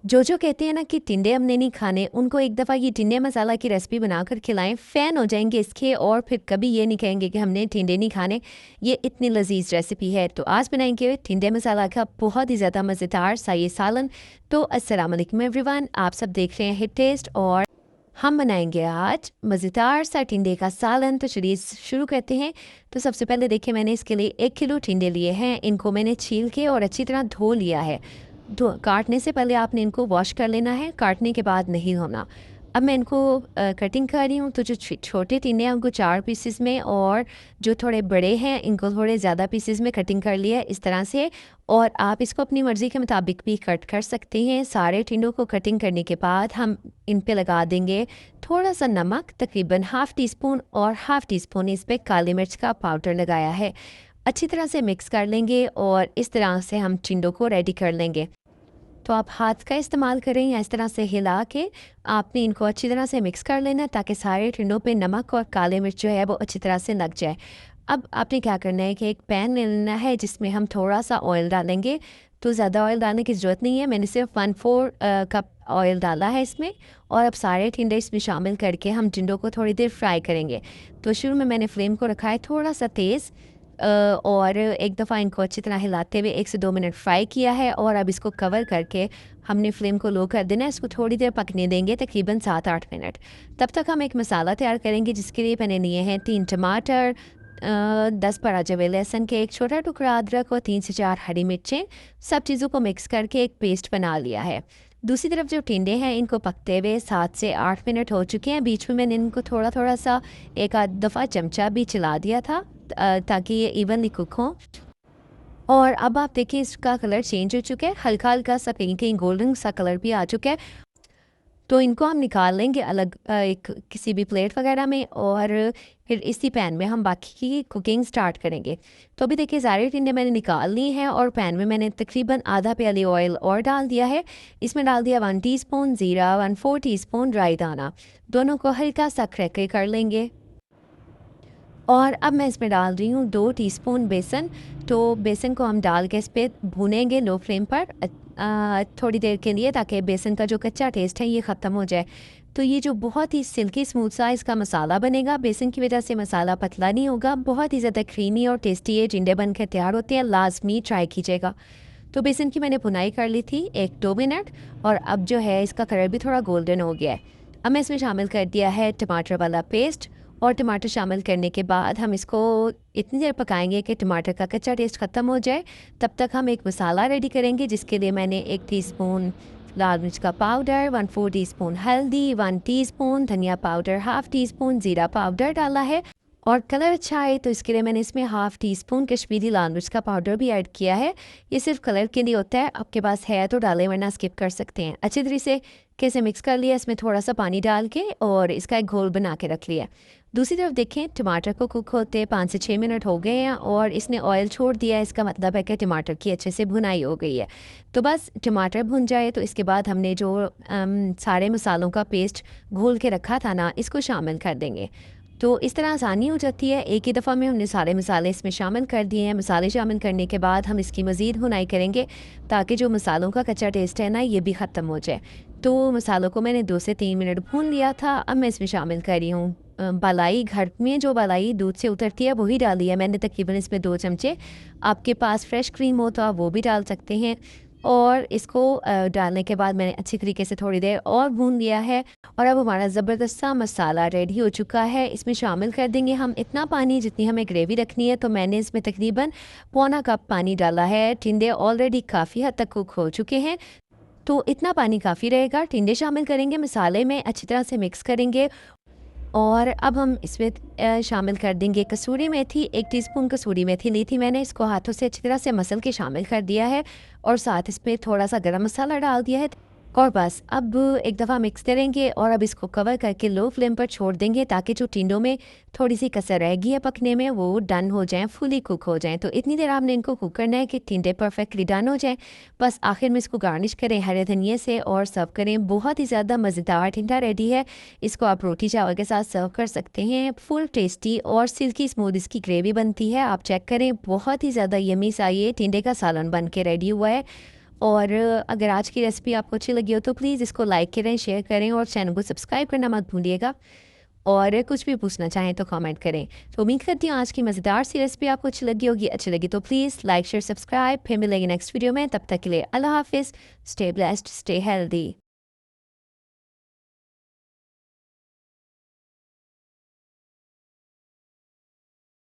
जो कहते हैं ना कि टिंडे हमने नहीं खाने, उनको एक दफ़ा ये टिंडे मसाला की रेसिपी बनाकर खिलाएं, फ़ैन हो जाएंगे इसके और फिर कभी ये नहीं कहेंगे कि हमने टिंडे नहीं खाने। ये इतनी लजीज रेसिपी है। तो आज बनाएंगे टिंडे मसाला का बहुत ही ज़्यादा मज़ेदार सा ये सालन। तो अस्सलाम वालेकुम एवरीवन, आप सब देख रहे हैं हिट टेस्ट और हम बनाएंगे आज मज़ेदार सा टिंडे का सालन। तो चलिए शुरू करते हैं। तो सबसे पहले देखिए, मैंने इसके लिए 1 किलो टिंडे लिए हैं। इनको मैंने छील के और अच्छी तरह धो लिया है। काटने से पहले आपने इनको वॉश कर लेना है, काटने के बाद नहीं होना। अब मैं इनको कटिंग कर रही हूँ। तो जो छोटे टिंडे हैं उनको 4 पीसेस में, और जो थोड़े बड़े हैं इनको थोड़े ज़्यादा पीसेस में कटिंग कर लिया है इस तरह से। और आप इसको अपनी मर्ज़ी के मुताबिक भी कट कर सकते हैं। सारे टिंडों को कटिंग करने के बाद हम इन पे लगा देंगे थोड़ा सा नमक, तकरीबन हाफ़ टी स्पून, और हाफ़ टी स्पून इस पर काली मिर्च का पाउडर लगाया है। अच्छी तरह से मिक्स कर लेंगे और इस तरह से हम टिंडों को रेडी कर लेंगे। तो आप हाथ का इस्तेमाल करें या इस तरह से हिला के आपने इनको अच्छी तरह से मिक्स कर लेना, ताकि सारे टिंडों पे नमक और काले मिर्च जो है वो अच्छी तरह से लग जाए। अब आपने क्या करना है कि एक पैन ले लेना है जिसमें हम थोड़ा सा ऑयल डालेंगे। तो ज़्यादा ऑयल डालने की ज़रूरत नहीं है, मैंने सिर्फ 1/4 कप ऑयल डाला है इसमें। और अब सारे टिंडे इसमें शामिल करके हम टिंडों को थोड़ी देर फ्राई करेंगे। तो शुरू में मैंने फ्लेम को रखा है थोड़ा सा तेज़, और एक दफ़ा इनको अच्छी तरह हिलाते हुए 1 से 2 मिनट फ्राई किया है। और अब इसको कवर करके हमने फ्लेम को लो कर देना है। इसको थोड़ी देर पकने देंगे, तकरीबन 7-8 मिनट। तब तक हम एक मसाला तैयार करेंगे, जिसके लिए मैंने लिए हैं 3 टमाटर, 10-12 जवे लहसुन के, एक छोटा टुकड़ा अदरक और 3 से 4 हरी मिर्चें। सब चीज़ों को मिक्स करके एक पेस्ट बना लिया है। दूसरी तरफ जो टिंडे हैं इनको पकते हुए 7 से 8 मिनट हो चुके हैं। बीच में मैंने इनको थोड़ा थोड़ा सा एक आध दफ़ा चमचा भी चला दिया था, ताकि ये इवनली कुक हो। और अब आप देखिए इसका कलर चेंज हो चुका है, हल्का हल्का सा कहीं कहीं गोल्डन सा कलर भी आ चुका है। तो इनको हम निकाल लेंगे अलग एक किसी भी प्लेट वगैरह में, और फिर इसी पैन में हम बाकी की कुकिंग स्टार्ट करेंगे। तो अभी देखिए सारे टिंडे मैंने निकाल ली हैं, और पैन में मैंने तकरीबन आधा प्याली ऑयल और डाल दिया है। इसमें डाल दिया 1 टीस्पून ज़ीरा, 1/4 टीस्पून राई दाना। दोनों को हल्का सा क्रैके कर लेंगे। और अब मैं इसमें डाल रही हूँ 2 टीस्पून बेसन। तो बेसन को हम डाल के इस पर भूनेंगे लो फ्लेम पर थोड़ी देर के लिए, ताकि बेसन का जो कच्चा टेस्ट है ये ख़त्म हो जाए। तो ये जो बहुत ही सिल्की स्मूथ सा इसका मसाला बनेगा, बेसन की वजह से मसाला पतला नहीं होगा, बहुत ही ज़्यादा क्रीमी और टेस्टी ये टिंडे बन कर तैयार होते हैं। लाजमी ट्राई कीजिएगा। तो बेसन की मैंने भुनाई कर ली थी 1-2 मिनट, और अब जो है इसका कलर भी थोड़ा गोल्डन हो गया है। अब मैं इसमें शामिल कर दिया है टमाटर वाला पेस्ट। और टमाटर शामिल करने के बाद हम इसको इतनी देर पकाएंगे कि टमाटर का कच्चा टेस्ट ख़त्म हो जाए। तब तक हम एक मसाला रेडी करेंगे, जिसके लिए मैंने 1 टीस्पून लाल मिर्च का पाउडर, 1/4 टीस्पून हल्दी, 1 टीस्पून धनिया पाउडर, हाफ़ टीस्पून ज़ीरा पाउडर डाला है। और कलर अच्छा आए तो इसके लिए मैंने इसमें हाफ़ टीस्पून कश्मीरी लाल मिर्च का पाउडर भी ऐड किया है। ये सिर्फ कलर के लिए होता है, आपके पास है तो डालें, वरना स्किप कर सकते हैं। अच्छी तरीके से कैसे मिक्स कर लिया, इसमें थोड़ा सा पानी डाल के और इसका एक घोल बना के रख लिया। दूसरी तरफ देखें, टमाटर को कुक होते 5 से 6 मिनट हो गए हैं, और इसने ऑयल छोड़ दिया है। इसका मतलब है कि टमाटर की अच्छे से भुनाई हो गई है। तो बस टमाटर भुन जाए तो इसके बाद हमने जो सारे मसालों का पेस्ट घोल के रखा था ना, इसको शामिल कर देंगे। तो इस तरह आसानी हो जाती है। एक ही दफ़ा में हमने सारे मसाले इसमें शामिल कर दिए हैं। मसाले शामिल करने के बाद हम इसकी मज़ीद भुनाई करेंगे, ताकि जो मसालों का कच्चा टेस्ट है ना, ये भी ख़त्म हो जाए। तो मसालों को मैंने 2 से 3 मिनट भून लिया था। अब मैं इसमें शामिल कर रही हूँ बालाई। घर में जो बालाई दूध से उतरती है वही डाली है मैंने, तकरीबन इसमें 2 चमचे। आपके पास फ्रेश क्रीम हो तो आप वो भी डाल सकते हैं। और इसको डालने के बाद मैंने अच्छी तरीके से थोड़ी देर और भून लिया है। और अब हमारा ज़बरदस्त सा मसाला रेडी हो चुका है। इसमें शामिल कर देंगे हम इतना पानी जितनी हमें ग्रेवी रखनी है। तो मैंने इसमें तकरीबन पौना कप पानी डाला है। टिंडे ऑलरेडी काफ़ी हद तक कुक हो चुके हैं, तो इतना पानी काफ़ी रहेगा। टिंडे शामिल करेंगे, मसाले में अच्छी तरह से मिक्स करेंगे। और अब हम इसमें शामिल कर देंगे कसूरी मेथी। 1 टीस्पून कसूरी मेथी ली थी मैंने, इसको हाथों से अच्छी तरह से मसल के शामिल कर दिया है। और साथ इसमें थोड़ा सा गरम मसाला डाल दिया है। और बस अब एक दफ़ा मिक्स करेंगे, और अब इसको कवर करके लो फ्लेम पर छोड़ देंगे, ताकि जो टिंडों में थोड़ी सी कसर रहेगी है पकने में, वो डन हो जाएं, फुली कुक हो जाएं। तो इतनी देर आपने इनको कुक करना है कि टिंडे परफेक्टली डन हो जाएं। बस आखिर में इसको गार्निश करें हरे धनिए से और सर्व करें। बहुत ही ज़्यादा मज़ेदार टिंडा रेडी है। इसको आप रोटी चावल के साथ सर्व कर सकते हैं। फुल टेस्टी और सिल्की स्मूथ इसकी ग्रेवी बनती है। आप चेक करें, बहुत ही ज़्यादा यमी सा ये टिंडे का सालन बन के रेडी हुआ है। और अगर आज की रेसिपी आपको अच्छी लगी हो तो प्लीज़ इसको लाइक करें, शेयर करें और चैनल को सब्सक्राइब करना मत भूलिएगा। और कुछ भी पूछना चाहें तो कमेंट करें। तो उम्मीद करती हूँ आज की मज़ेदार सी रेसिपी आपको अच्छी लगी होगी। अच्छी लगी तो प्लीज़ लाइक शेयर सब्सक्राइब। फिर मिलेंगे नेक्स्ट वीडियो में, तब तक के लिए अल्लाह हाफिज़। Stay blessed, stay healthy.